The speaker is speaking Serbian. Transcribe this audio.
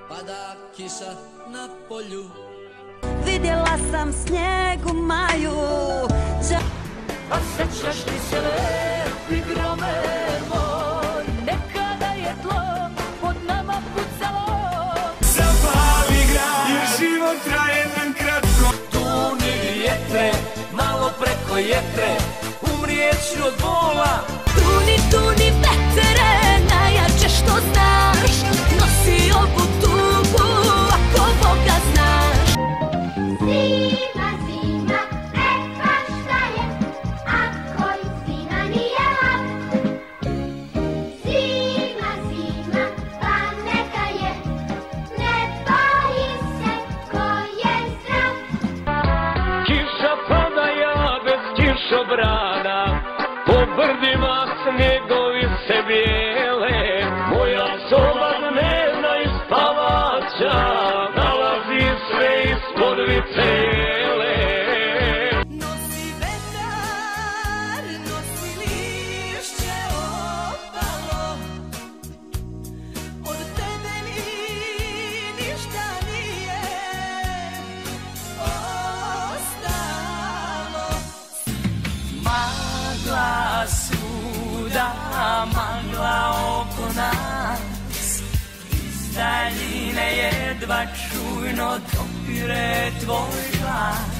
pada kiša na polju. Vidjela sam snijeg u maju. A sećaš li se lepi grome moj, nekada je tlo pod nama pucalo. Zapali grad, jer život traje nam kratko. Tuni jetre, malo preko jetre, umrijeću od bola. Tuni vetere, najjače što znaš, nosi ovu tugu ako Boga znaš. Zima, zima, pa šta je, ako i zima nije lak. Zima, zima, pa neka je, ne boji se ko je zdrav. Kiša pada, ja bez kišobrana, po brdima snjegovi se bijele. Moja soba dnevna i spavača, nalazi sve ispod vicele. Nosi vetar, nosi lišće opalo, od tebe mi ništa nije ostalo. Magla svuda, magla oko nas, iz daljine jedva čujno dopire tvoj glas.